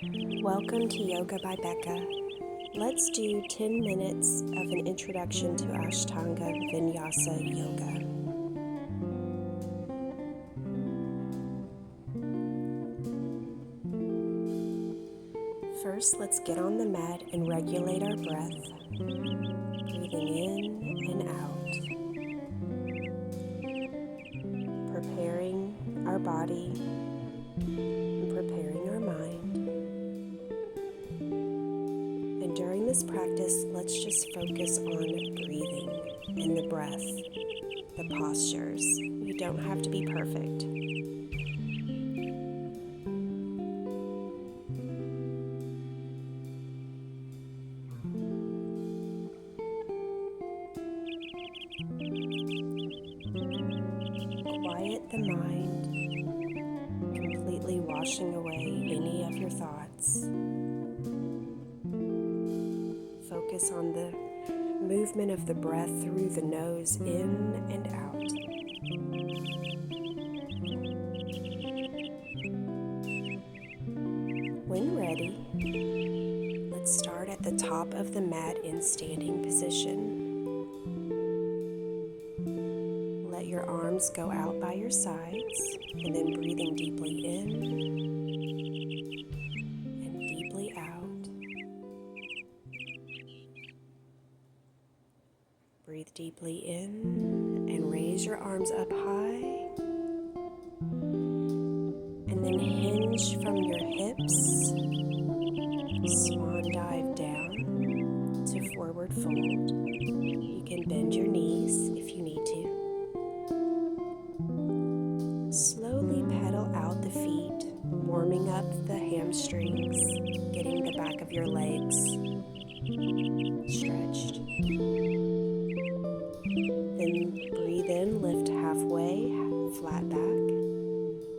Welcome to Yoga by Beka. Let's do 10 minutes of an introduction to Ashtanga Vinyasa Yoga. First, let's get on the mat and regulate our breath, breathing in and out, preparing our body and preparing our mind. And during this practice, let's just focus on breathing and the breath, the postures. You don't have to be perfect. Quiet the mind, completely washing away any of your thoughts. Focus on the movement of the breath through the nose, in and out. When ready, let's start at the top of the mat in standing position. Let your arms go out by your sides, and then breathing deeply in and deeply out. Breathe deeply in and raise your arms up high, and then hinge from your hips, swan dive down to forward fold. You can bend your knees if you need to. Slowly pedal out the feet, warming up the hamstrings, getting the back of your legs stretched. Then breathe in, lift halfway, flat back,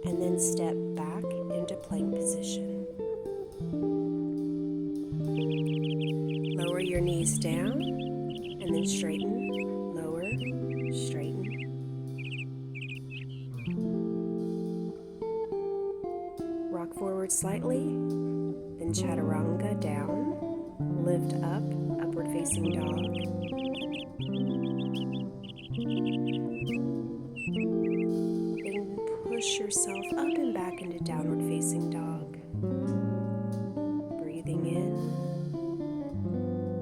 and then step back into plank position. Lower your knees down, and then straighten, lower, straighten. Rock forward slightly, then chaturanga down, lift up, upward facing dog. Then push yourself up and back into downward facing dog. Breathing in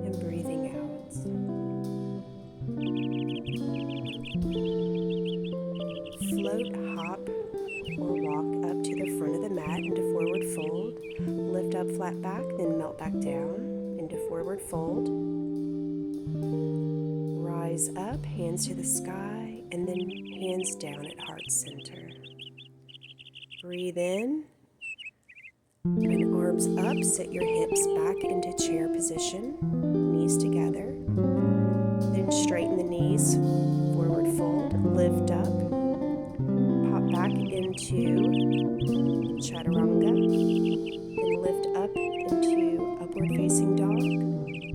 and breathing out. Float, hop, or walk up to the front of the mat into forward fold. Lift up, flat back, then melt back down into forward fold. Rise up, hands to the sky, and then hands down at heart center. Breathe in, and arms up, sit your hips back into chair position, knees together. Then straighten the knees, forward fold, lift up, pop back into chaturanga, then lift up into upward facing dog,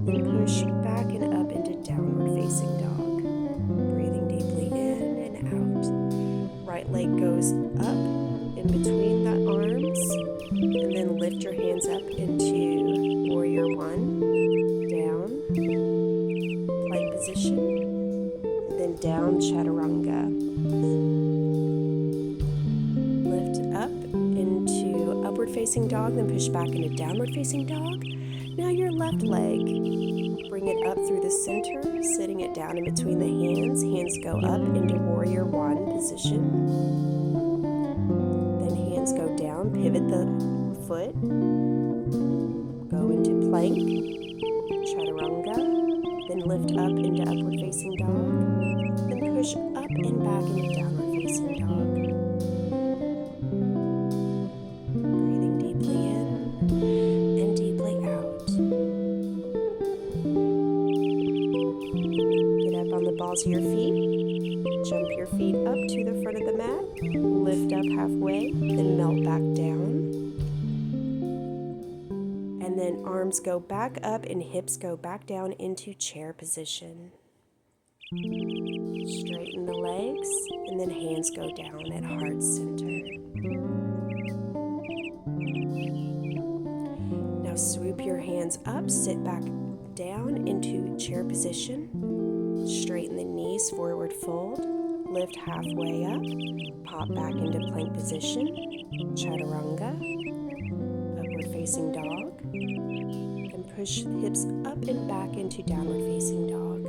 then push back and up into downward facing dog. Breathing deeply in and out. Right leg goes up in between the arms, and then lift your hands up into warrior one, down, plank position, and then down chaturanga. Lift up into upward facing dog, then push back into downward facing dog. Now your left leg, bring it up through the center, sitting it down in between the hands. Hands go up into warrior one position. Then hands go down, pivot the foot, go into plank, chaturanga, then lift up into upward facing dog, then push up and back into downward facing dog. Breathing deeply in and deeply out. Get up on the balls of your feet, jump your feet up to the front of the mat, lift up halfway, then melt back down. And then arms go back up and hips go back down into chair position. Straighten the legs, and then hands go down at heart center. Now swoop your hands up, sit back down into chair position. Straighten the knees, forward fold. Lift halfway up, pop back into plank position, chaturanga, upward facing dog, and push the hips up and back into downward facing dog.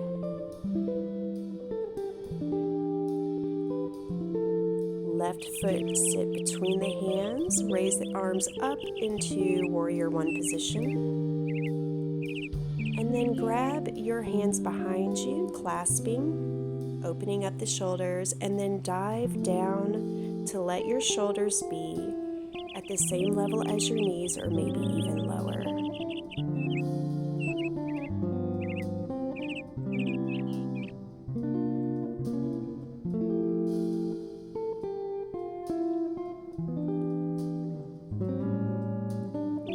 Left foot sit between the hands, raise the arms up into warrior one position, and then grab your hands behind you, clasping, opening up the shoulders, and then dive down to let your shoulders be at the same level as your knees or maybe even lower.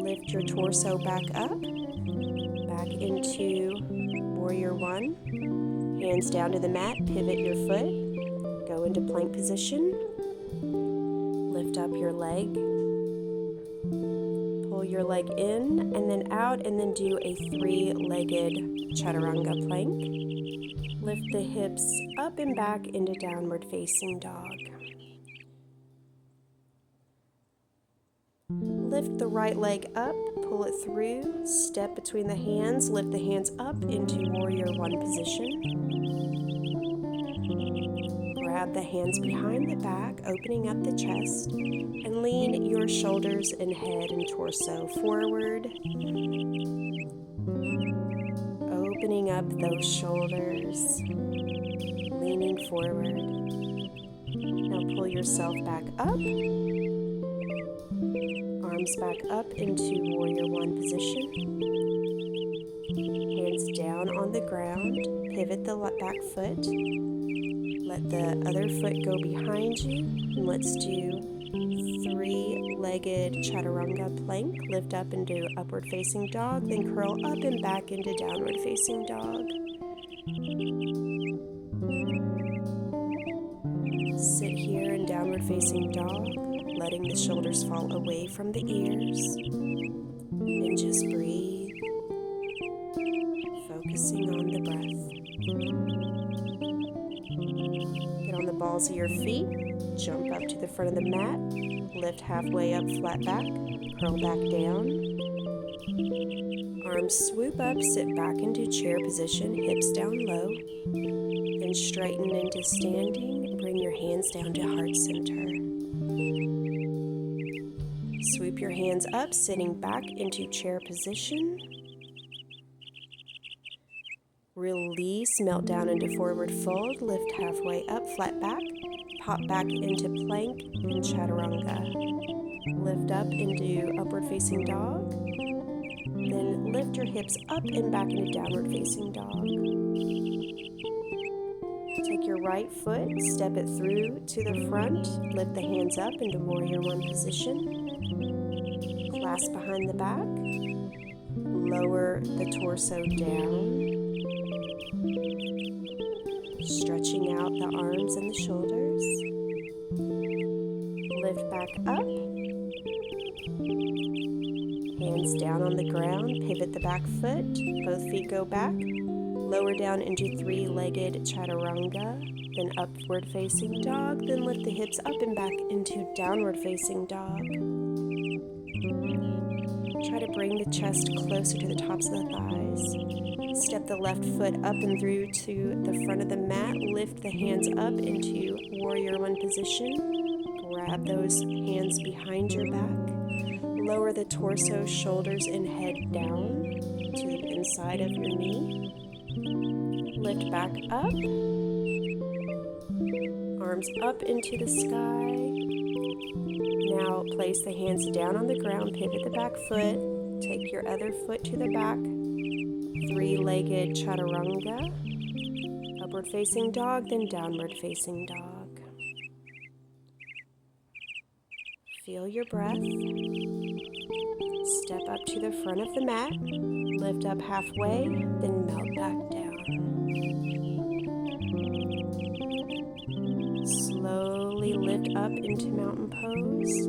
Lift your torso back up, back into warrior one. Hands down to the mat, pivot your foot, go into plank position, lift up your leg, pull your leg in and then out, and then do a three-legged chaturanga plank. Lift the hips up and back into downward facing dog. Lift the right leg up, pull it through, step between the hands, lift the hands up into warrior one position. Grab the hands behind the back, opening up the chest, and lean your shoulders and head and torso forward. Opening up those shoulders, leaning forward. Now pull yourself back up. Arms back up into warrior one position. Hands down on the ground. Pivot the back foot. Let the other foot go behind you. And let's do three-legged chaturanga plank. Lift up into upward facing dog. Then curl up and back into downward facing dog. Sit here in downward facing dog, letting the shoulders fall away from the ears, and just breathe, focusing on the breath. Get on the balls of your feet, jump up to the front of the mat, lift halfway up, flat back, curl back down. Arms swoop up, sit back into chair position, hips down low, then straighten into standing, bring your hands down to heart center. Swoop your hands up, sitting back into chair position. Release, melt down into forward fold, lift halfway up, flat back, pop back into plank and chaturanga. Lift up into upward facing dog, then lift your hips up and back into downward facing dog. Take your right foot, step it through to the front, lift the hands up into warrior one position. Clasp behind the back, lower the torso down, stretching out the arms and the shoulders. Lift back up, hands down on the ground, pivot the back foot, both feet go back, lower down into three-legged chaturanga, then upward facing dog, then lift the hips up and back into downward facing dog. Try to bring the chest closer to the tops of the thighs. Step the left foot up and through to the front of the mat. Lift the hands up into warrior one position. Grab those hands behind your back. Lower the torso, shoulders, and head down to the inside of your knee. Lift back up. Arms up into the sky. Now place the hands down on the ground, pivot the back foot, take your other foot to the back, three-legged chaturanga, upward facing dog, then downward facing dog. Feel your breath. Step up to the front of the mat, lift up halfway, then melt back down. Slowly lift up into mountain pose.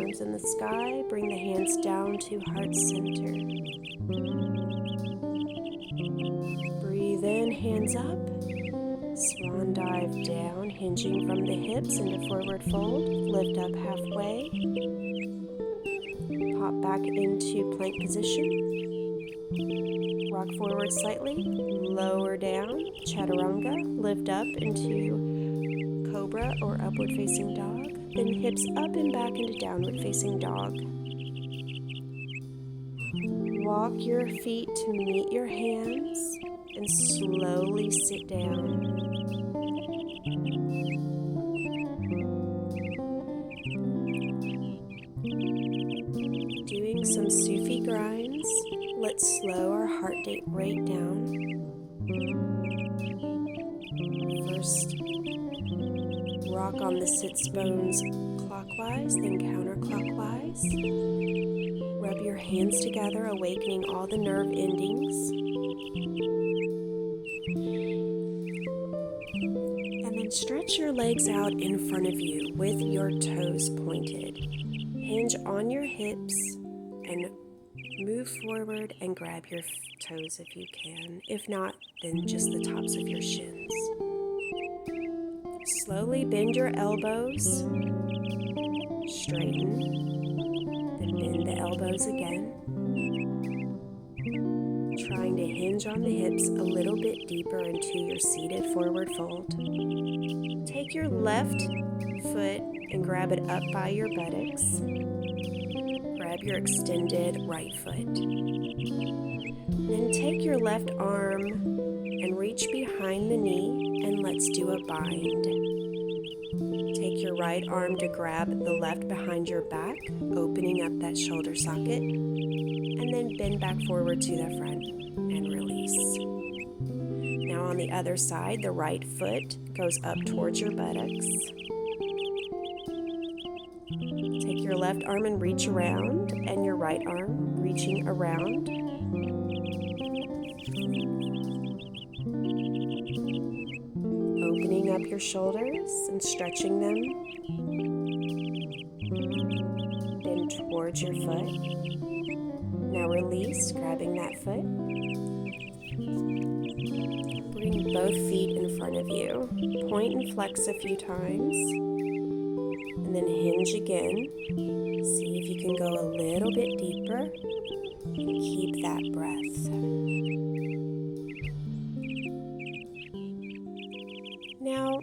arms in the sky. Bring the hands down to heart center. Breathe in, hands up. Swan dive down, hinging from the hips into forward fold. Lift up halfway. Pop back into plank position. Rock forward slightly, lower down, chaturanga, lift up into cobra or upward facing dog, then hips up and back into downward facing dog. Walk your feet to meet your hands and slowly sit down. Doing some Sufi grinds. Let's slow our heart rate down. First, rock on the sits bones clockwise, then counterclockwise. Rub your hands together, awakening all the nerve endings. And then stretch your legs out in front of you with your toes pointed. Hinge on your hips and move forward and grab your toes if you can. If not, then just the tops of your shins. Slowly bend your elbows. Straighten. Then bend the elbows again. Trying to hinge on the hips a little bit deeper into your seated forward fold. Take your left foot and grab it up by your buttocks. Grab your extended right foot. Then take your left arm and reach behind the knee and let's do a bind. Take your right arm to grab the left behind your back, opening up that shoulder socket, and then bend back forward to the front and release. Now on the other side, the right foot goes up towards your buttocks. Take your left arm and reach around, and your right arm reaching around. Opening up your shoulders and stretching them. Bend towards your foot. Now release, grabbing that foot. Bring both feet in front of you. Point and flex a few times. And then hinge again. See if you can go a little bit deeper and keep that breath. Now,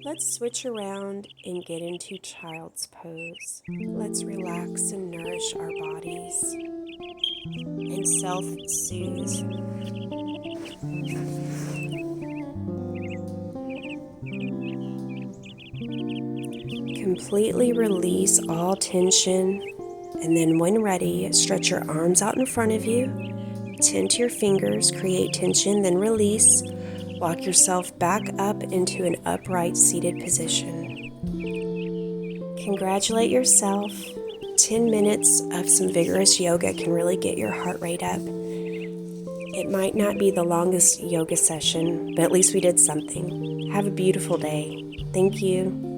let's switch around and get into child's pose. Let's relax and nourish our bodies and self-soothe. Completely release all tension, and then when ready, stretch your arms out in front of you, tend to your fingers, create tension, then release. Walk yourself back up into an upright seated position. Congratulate yourself. 10 minutes of some vigorous yoga can really get your heart rate up. It might not be the longest yoga session, but at least we did something. Have a beautiful day. Thank you.